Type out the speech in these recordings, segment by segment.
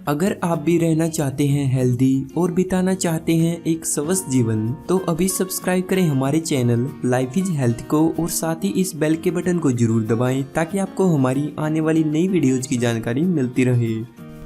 अगर आप भी रहना चाहते हैं हेल्दी और बिताना चाहते हैं एक स्वस्थ जीवन, तो अभी सब्सक्राइब करें हमारे चैनल लाइफ इज हेल्थ को और साथ ही इस बेल के बटन को जरूर दबाएं ताकि आपको हमारी आने वाली नई वीडियोज की जानकारी मिलती रहे।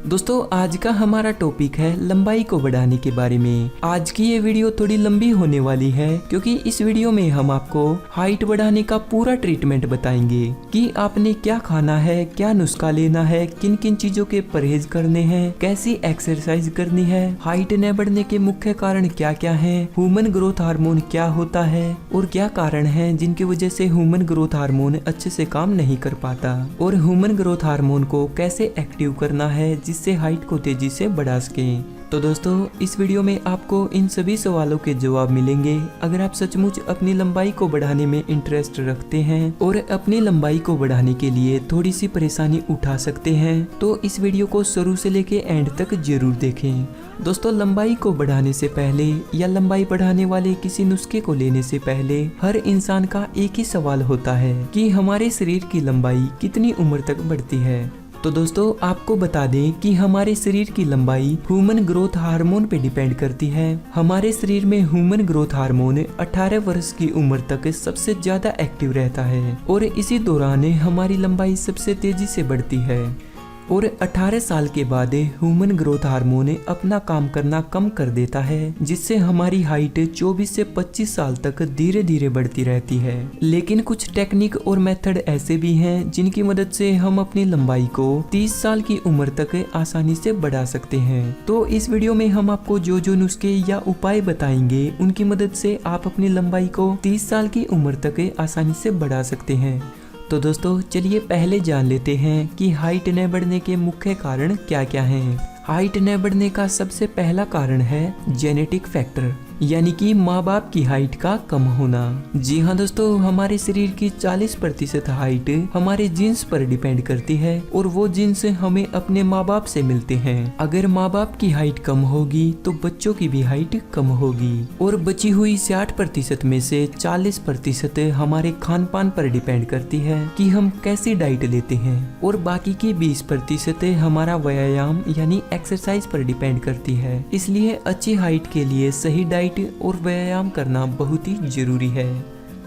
दोस्तों, आज का हमारा टॉपिक है लंबाई को बढ़ाने के बारे में। आज की ये वीडियो थोड़ी लंबी होने वाली है क्योंकि इस वीडियो में हम आपको हाइट बढ़ाने का पूरा ट्रीटमेंट बताएंगे कि आपने क्या खाना है, क्या नुस्खा लेना है, किन किन चीजों के परहेज करने हैं, कैसी एक्सरसाइज करनी है, हाइट न बढ़ने के मुख्य कारण क्या क्या है, ह्यूमन ग्रोथ हार्मोन क्या होता है और क्या कारण है जिनकी वजह से ह्यूमन ग्रोथ हार्मोन अच्छे से काम नहीं कर पाता, और ह्यूमन ग्रोथ हार्मोन को कैसे एक्टिव करना है जिससे हाइट को तेजी से बढ़ा सकें। तो दोस्तों, इस वीडियो में आपको इन सभी सवालों के जवाब मिलेंगे। अगर आप सचमुच अपनी लंबाई को बढ़ाने में इंटरेस्ट रखते हैं और अपनी लंबाई को बढ़ाने के लिए थोड़ी सी परेशानी उठा सकते हैं तो इस वीडियो को शुरू से लेके एंड तक जरूर देखें। दोस्तों, लंबाई को बढ़ाने से पहले या लंबाई बढ़ाने वाले किसी नुस्खे को लेने से पहले हर इंसान का एक ही सवाल होता है कि हमारे शरीर की लंबाई कितनी उम्र तक बढ़ती है। तो दोस्तों, आपको बता दें कि हमारे शरीर की लंबाई ह्यूमन ग्रोथ हार्मोन पे डिपेंड करती है। हमारे शरीर में ह्यूमन ग्रोथ हार्मोन 18 वर्ष की उम्र तक सबसे ज्यादा एक्टिव रहता है और इसी दौरान हमारी लंबाई सबसे तेजी से बढ़ती है, और 18 साल के बाद ह्यूमन ग्रोथ हार्मोन अपना काम करना कम कर देता है, जिससे हमारी हाइट 24 से 25 साल तक धीरे धीरे बढ़ती रहती है। लेकिन कुछ टेक्निक और मेथड ऐसे भी हैं जिनकी मदद से हम अपनी लंबाई को 30 साल की उम्र तक आसानी से बढ़ा सकते हैं। तो इस वीडियो में हम आपको जो जो नुस्खे या उपाय बताएंगे उनकी मदद से आप अपनी लंबाई को 30 साल की उम्र तक आसानी से बढ़ा सकते हैं। तो दोस्तों, चलिए पहले जान लेते हैं कि हाइट न बढ़ने के मुख्य कारण क्या क्या हैं। हाइट न बढ़ने का सबसे पहला कारण है जेनेटिक फैक्टर, यानी कि माँ बाप की हाइट का कम होना। जी हाँ दोस्तों, हमारे शरीर की 40% हाइट हमारे जीन्स पर डिपेंड करती है और वो जीन्स हमें अपने माँ बाप से मिलते हैं। अगर माँ बाप की हाइट कम होगी तो बच्चों की भी हाइट कम होगी, और बची हुई 60% में से 40% हमारे खान पान पर डिपेंड करती है कि हम कैसी डाइट लेते हैं, और बाकी की 20% हमारा व्यायाम यानी एक्सरसाइज पर डिपेंड करती है। इसलिए अच्छी हाइट के लिए सही डाइट और व्यायाम करना बहुत ही जरूरी है।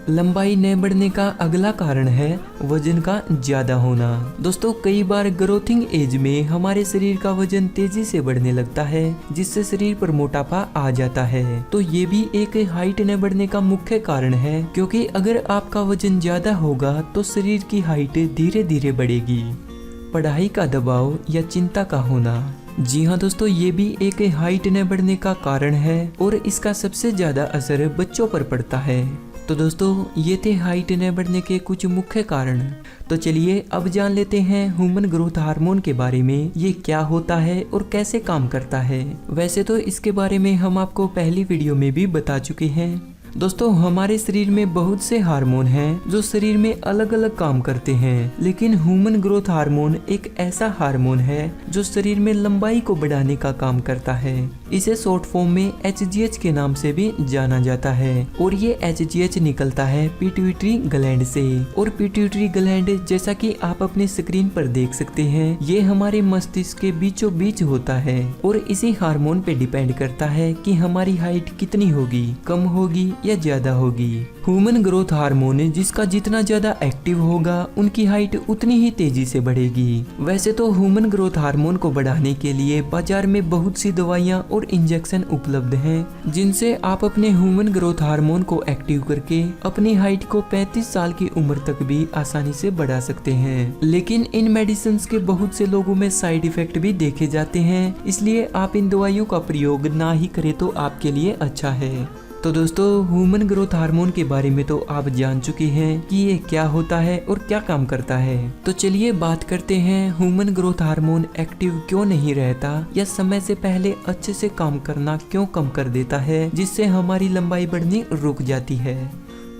लंबाई न बढ़ने का अगला कारण है वजन का ज्यादा होना। दोस्तों, कई बार ग्रोथिंग एज में हमारे शरीर का वजन तेजी से बढ़ने लगता है, जिससे शरीर पर मोटापा आ जाता है। तो ये भी एक हाइट न बढ़ने का मुख्य कारण है, क्योंकि अगर आपका वजन ज्यादा होगा तो शरीर की हाइट धीरे धीरे बढ़ेगी। पढ़ाई का दबाव या चिंता का होना। जी हाँ दोस्तों, ये भी एक हाइट न बढ़ने का कारण है और इसका सबसे ज्यादा असर बच्चों पर पड़ता है। तो दोस्तों, ये थे हाइट न बढ़ने के कुछ मुख्य कारण। तो चलिए अब जान लेते हैं ह्यूमन ग्रोथ हार्मोन के बारे में, ये क्या होता है और कैसे काम करता है। वैसे तो इसके बारे में हम आपको पहली वीडियो में भी बता चुके हैं। दोस्तों, हमारे शरीर में बहुत से हार्मोन हैं जो शरीर में अलग अलग काम करते हैं, लेकिन ह्यूमन ग्रोथ हार्मोन एक ऐसा हार्मोन है जो शरीर में लंबाई को बढ़ाने का काम करता है। इसे शॉर्ट फॉर्म में HGH के नाम से भी जाना जाता है, और ये HGH निकलता है पिट्यूटरी ग्लैंड से। और पिट्यूटरी ग्लैंड, जैसा कि आप अपनी स्क्रीन पर देख सकते हैं, ये हमारे मस्तिष्क के बीचों बीच होता है और इसी हार्मोन पे डिपेंड करता है कि हमारी हाइट कितनी होगी, कम होगी या ज्यादा होगी। ह्यूमन ग्रोथ हार्मोन जिसका जितना ज्यादा एक्टिव होगा उनकी हाइट उतनी ही तेजी से बढ़ेगी। वैसे तो ह्यूमन ग्रोथ हार्मोन को बढ़ाने के लिए बाजार में बहुत सी दवाइयां और इंजेक्शन उपलब्ध हैं, जिनसे आप अपने ह्यूमन ग्रोथ हार्मोन को एक्टिव करके अपनी हाइट को 35 साल की उम्र तक भी आसानी से बढ़ा सकते हैं। लेकिन इन मेडिसिन के बहुत से लोगों में साइड इफेक्ट भी देखे जाते हैं, इसलिए आप इन दवाइयों का प्रयोग ना ही करें तो आपके लिए अच्छा है। तो दोस्तों, ह्यूमन ग्रोथ हार्मोन के बारे में तो आप जान चुके हैं कि ये क्या होता है और क्या काम करता है। तो चलिए बात करते हैं ह्यूमन ग्रोथ हार्मोन एक्टिव क्यों नहीं रहता या समय से पहले अच्छे से काम करना क्यों कम कर देता है, जिससे हमारी लंबाई बढ़नी रुक जाती है।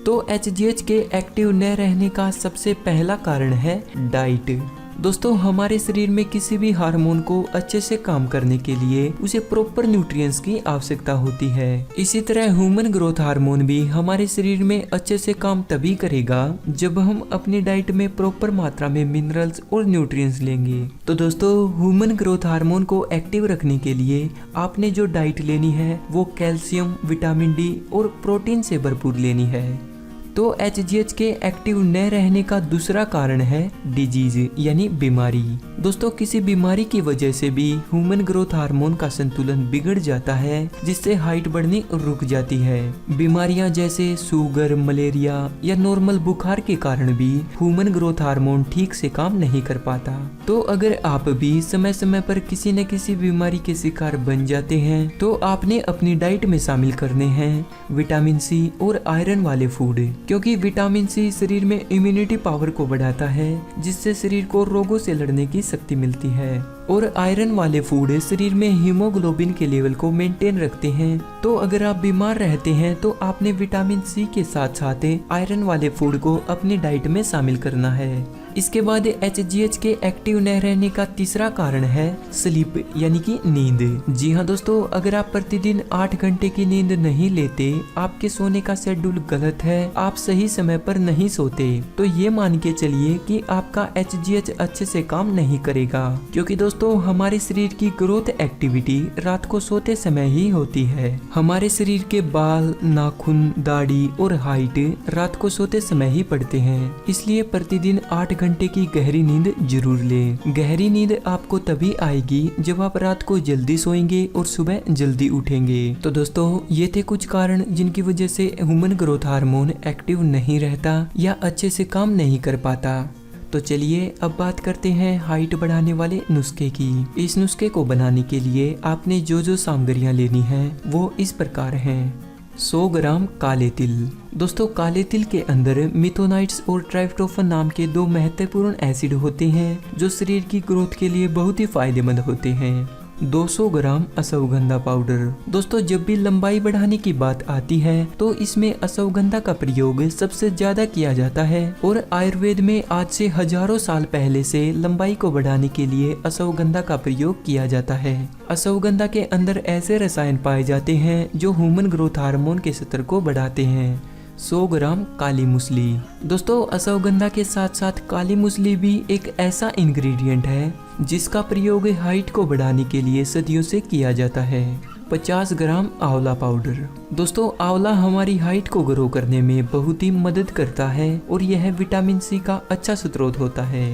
तो HGH के एक्टिव न रहने का सबसे पहला कारण है डाइट। दोस्तों हमारे शरीर में किसी भी हार्मोन को अच्छे से काम करने के लिए उसे प्रॉपर न्यूट्रिएंट्स की आवश्यकता होती है। इसी तरह ह्यूमन ग्रोथ हार्मोन भी हमारे शरीर में अच्छे से काम तभी करेगा जब हम अपनी डाइट में प्रॉपर मात्रा में मिनरल्स और न्यूट्रिएंट्स लेंगे। तो दोस्तों ह्यूमन ग्रोथ हार्मोन को एक्टिव रखने के लिए आपने जो डाइट लेनी है वो कैल्शियम, विटामिन डी और प्रोटीन से भरपूर लेनी है। तो HGH के एक्टिव न रहने का दूसरा कारण है डिजीज यानी बीमारी। दोस्तों किसी बीमारी की वजह से भी ह्यूमन ग्रोथ हार्मोन का संतुलन बिगड़ जाता है, जिससे हाइट बढ़नी रुक जाती है। बीमारियां जैसे शुगर, मलेरिया या नॉर्मल बुखार के कारण भी ह्यूमन ग्रोथ हार्मोन ठीक से काम नहीं कर पाता। तो अगर आप भी समय समय पर किसी न किसी बीमारी के शिकार बन जाते हैं तो आपने अपनी डाइट में शामिल करने हैं विटामिन सी और आयरन वाले फूड, क्योंकि विटामिन सी शरीर में इम्यूनिटी पावर को बढ़ाता है, जिससे शरीर को रोगों से लड़ने की शक्ति मिलती है। और आयरन वाले फूड शरीर में हीमोग्लोबिन के लेवल को मेंटेन रखते हैं। तो अगर आप बीमार रहते हैं तो आपने विटामिन सी के साथ साथ आयरन वाले फूड को अपनी डाइट में शामिल करना है। इसके बाद HGH के एक्टिव न रहने का तीसरा कारण है स्लीप यानी कि नींद। जी हाँ दोस्तों, अगर आप प्रतिदिन 8 घंटे की नींद नहीं लेते, आपके सोने का शेड्यूल गलत है, आप सही समय पर नहीं सोते, तो ये मान के चलिए कि आपका HGH अच्छे से काम नहीं करेगा। क्योंकि दोस्तों हमारे शरीर की ग्रोथ एक्टिविटी रात को सोते समय ही होती है। हमारे शरीर के बाल, नाखून, दाढ़ी और हाइट रात को सोते समय ही पड़ते हैं। इसलिए प्रतिदिन 8 घंटे की गहरी नींद जरूर लें। गहरी नींद आपको तभी आएगी जब आप रात को जल्दी सोएंगे और सुबह जल्दी उठेंगे। तो दोस्तों ये थे कुछ कारण जिनकी वजह से ह्यूमन ग्रोथ हार्मोन एक्टिव नहीं रहता या अच्छे से काम नहीं कर पाता। तो चलिए अब बात करते हैं हाइट बढ़ाने वाले नुस्खे की। इस नुस्खे को बनाने के लिए आपने जो सामग्रियां लेनी है वो इस प्रकार हैं। 100 ग्राम काले तिल। दोस्तों काले तिल के अंदर मिथोनाइट्स और ट्राइप्टोफन नाम के 2 महत्वपूर्ण एसिड होते हैं जो शरीर की ग्रोथ के लिए बहुत ही फायदेमंद होते हैं। 200 ग्राम अश्वगंधा पाउडर। दोस्तों जब भी लंबाई बढ़ाने की बात आती है तो इसमें अश्वगंधा का प्रयोग सबसे ज्यादा किया जाता है और आयुर्वेद में आज से हजारों साल पहले से लंबाई को बढ़ाने के लिए अश्वगंधा का प्रयोग किया जाता है। अश्वगंधा के अंदर ऐसे रसायन पाए जाते हैं जो ह्यूमन ग्रोथ हार्मोन के स्तर को बढ़ाते हैं। 100 ग्राम काली मूसली। दोस्तों अश्वगंधा के साथ साथ काली मूसली भी एक ऐसा इंग्रेडिएंट है जिसका प्रयोग हाइट को बढ़ाने के लिए सदियों से किया जाता है। 50 ग्राम आंवला पाउडर। दोस्तों आंवला हमारी हाइट को ग्रो करने में बहुत ही मदद करता है और यह विटामिन सी का अच्छा स्रोत होता है।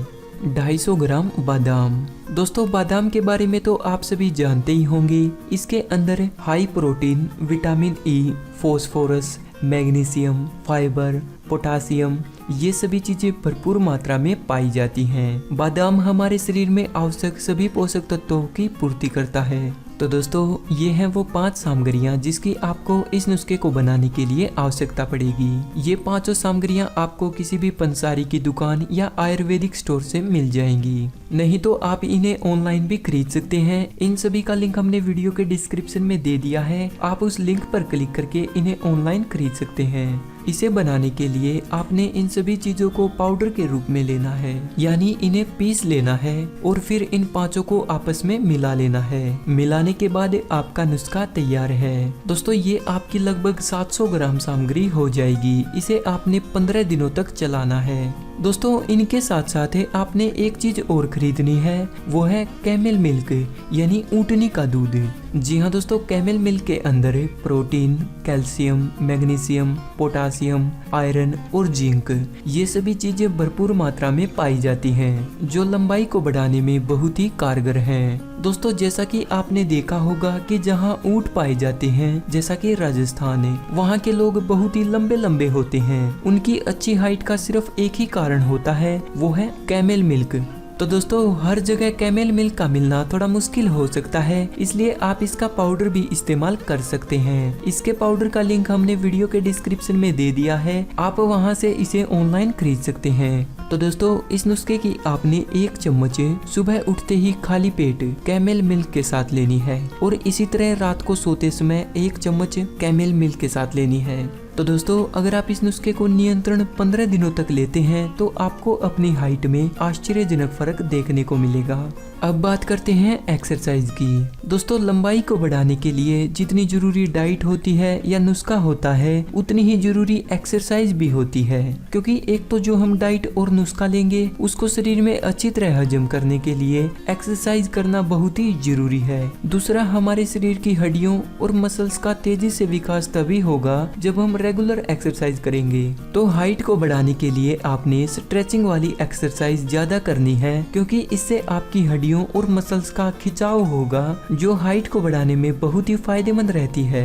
250 ग्राम बादाम। दोस्तों बादाम के बारे में तो आप सभी जानते ही होंगे। इसके अंदर high protein, vitamin E, phosphorus, magnesium, fibre, potassium ये सभी चीजें भरपूर मात्रा में पाई जाती हैं। बादाम हमारे शरीर में आवश्यक सभी पोषक तत्वों की पूर्ति करता है। तो दोस्तों ये हैं वो 5 सामग्रियां जिसकी आपको इस नुस्खे को बनाने के लिए आवश्यकता पड़ेगी। ये 5 सामग्रियां आपको किसी भी पंसारी की दुकान या आयुर्वेदिक स्टोर से मिल जाएंगी, नहीं तो आप इन्हें ऑनलाइन भी खरीद सकते हैं। इन सभी का लिंक हमने वीडियो के डिस्क्रिप्शन में दे दिया है, आप उस लिंक पर क्लिक करके इन्हें ऑनलाइन खरीद सकते हैं। इसे बनाने के लिए आपने इन सभी चीजों को पाउडर के रूप में लेना है, यानी इन्हें पीस लेना है और फिर इन 5 को आपस में मिला लेना है। मिलाने के बाद आपका नुस्खा तैयार है। दोस्तों ये आपकी लगभग 700 ग्राम सामग्री हो जाएगी। इसे आपने 15 दिनों तक चलाना है। दोस्तों इनके साथ साथ आपने एक चीज और खरीदनी है, वो है कैमल मिल्क यानी ऊँटनी का दूध। जी हाँ दोस्तों, कैमल मिल्क के अंदर protein, calcium, magnesium, potassium, iron और जिंक ये सभी चीजें भरपूर मात्रा में पाई जाती हैं, जो लंबाई को बढ़ाने में बहुत ही कारगर हैं। दोस्तों जैसा कि आपने देखा होगा कि जहाँ ऊँट पाए जाते हैं, जैसा कि राजस्थान है, वहाँ के लोग बहुत ही लंबे लंबे होते हैं। उनकी अच्छी हाइट का सिर्फ एक ही कारण होता है, वो है कैमल मिल्क। तो दोस्तों हर जगह कैमल मिल्क का मिलना थोड़ा मुश्किल हो सकता है, इसलिए आप इसका पाउडर भी इस्तेमाल कर सकते हैं। इसके पाउडर का लिंक हमने वीडियो के डिस्क्रिप्शन में दे दिया है, आप वहां से इसे ऑनलाइन खरीद सकते हैं। तो दोस्तों इस नुस्खे की आपने 1 चम्मच सुबह उठते ही खाली पेट कैमल मिल्क के साथ लेनी है और इसी तरह रात को सोते समय 1 चम्मच कैमल मिल्क के साथ लेनी है। तो तो दोस्तों अगर आप इस नुस्खे को नियंत्रण 15 दिनों तक लेते हैं तो आपको अपनी हाइट में आश्चर्यजनक फर्क देखने को मिलेगा। अब बात करते हैं एक्सरसाइज की। दोस्तों लंबाई को बढ़ाने के लिए जितनी जरूरी डाइट होती है या नुस्खा होता है उतनी ही जरूरी एक्सरसाइज भी होती है, क्योंकि एक तो जो हम डाइट और नुस्खा लेंगे उसको शरीर में अच्छी तरह हजम करने के लिए एक्सरसाइज करना बहुत ही जरूरी है। दूसरा, हमारे शरीर की हड्डियों और मसल्स का तेजी से विकास तभी होगा जब हम रेगुलर एक्सरसाइज करेंगे। तो हाइट को बढ़ाने के लिए आपने स्ट्रेचिंग वाली एक्सरसाइज ज्यादा करनी है, क्योंकि इससे आपकी हड्डियों और मसल्स का खिंचाव होगा जो हाइट को बढ़ाने में बहुत ही फायदेमंद रहती है।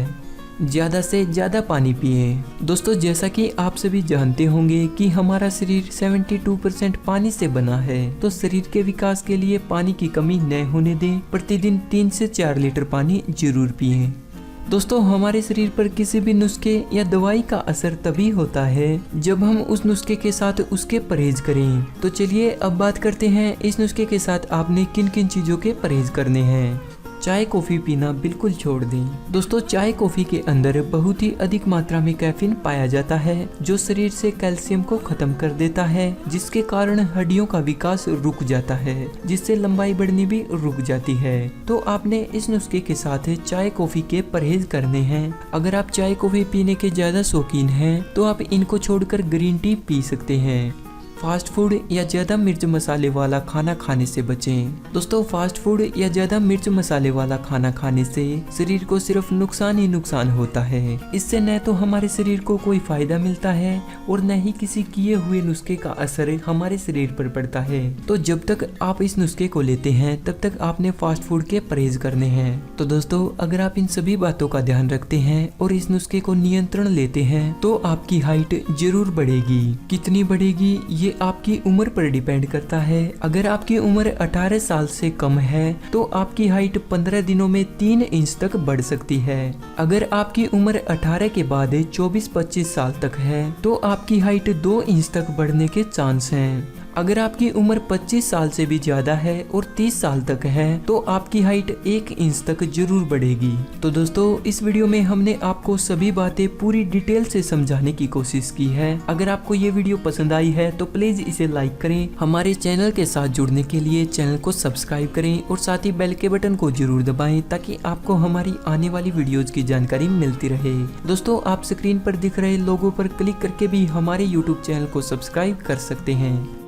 ज्यादा से ज्यादा पानी पिएं। दोस्तों जैसा कि आप सभी जानते होंगे कि हमारा शरीर 72% पानी से बना है, तो शरीर के विकास के लिए पानी की कमी न होने दें। प्रतिदिन 3 से 4 लीटर पानी जरूर पिएं। दोस्तों हमारे शरीर पर किसी भी नुस्खे या दवाई का असर तभी होता है जब हम उस नुस्खे के साथ उसके परहेज करें। तो चलिए अब बात करते हैं इस नुस्खे के साथ आपने किन किन चीजों के परहेज करने हैं। चाय कॉफी पीना बिल्कुल छोड़ दें। दोस्तों चाय कॉफी के अंदर बहुत ही अधिक मात्रा में कैफीन पाया जाता है जो शरीर से कैल्शियम को खत्म कर देता है, जिसके कारण हड्डियों का विकास रुक जाता है, जिससे लंबाई बढ़नी भी रुक जाती है। तो आपने इस नुस्खे के साथ चाय कॉफी के परहेज करने हैं। अगर आप चाय कॉफी पीने के ज्यादा शौकीन हैं तो आप इनको छोड़कर ग्रीन टी पी सकते हैं। फास्ट फूड या ज्यादा मिर्च मसाले वाला खाना खाने से बचें। दोस्तों फास्ट फूड या ज्यादा मिर्च मसाले वाला खाना खाने से शरीर को सिर्फ नुकसान ही नुकसान होता है। इससे न तो हमारे शरीर को कोई फायदा मिलता है और न ही किसी किए हुए नुस्खे का असर हमारे शरीर पर पड़ता है। तो जब तक आप इस नुस्खे को लेते हैं तब तक आपने फास्ट फूड के परहेज करने हैं। तो दोस्तों अगर आप इन सभी बातों का ध्यान रखते हैं और इस नुस्खे को नियंत्रण लेते हैं तो आपकी हाइट जरूर बढ़ेगी। कितनी बढ़ेगी ये आपकी उम्र पर डिपेंड करता है। अगर आपकी उम्र 18 साल से कम है तो आपकी हाइट 15 दिनों में 3 इंच तक बढ़ सकती है। अगर आपकी उम्र 18 के बाद 24-25 साल तक है तो आपकी हाइट 2 इंच तक बढ़ने के चांस हैं। अगर आपकी उम्र 25 साल से भी ज्यादा है और 30 साल तक है तो आपकी हाइट 1 इंच तक जरूर बढ़ेगी। तो दोस्तों इस वीडियो में हमने आपको सभी बातें पूरी डिटेल से समझाने की कोशिश की है। अगर आपको ये वीडियो पसंद आई है तो प्लीज इसे लाइक करें। हमारे चैनल के साथ जुड़ने के लिए चैनल को सब्सक्राइब करें और साथ ही बेल के बटन को जरूर दबाएं ताकि आपको हमारी आने वाली वीडियोज की जानकारी मिलती रहे। दोस्तों आप स्क्रीन पर दिख रहे लोगों पर क्लिक करके भी हमारे YouTube चैनल को सब्सक्राइब कर सकते हैं।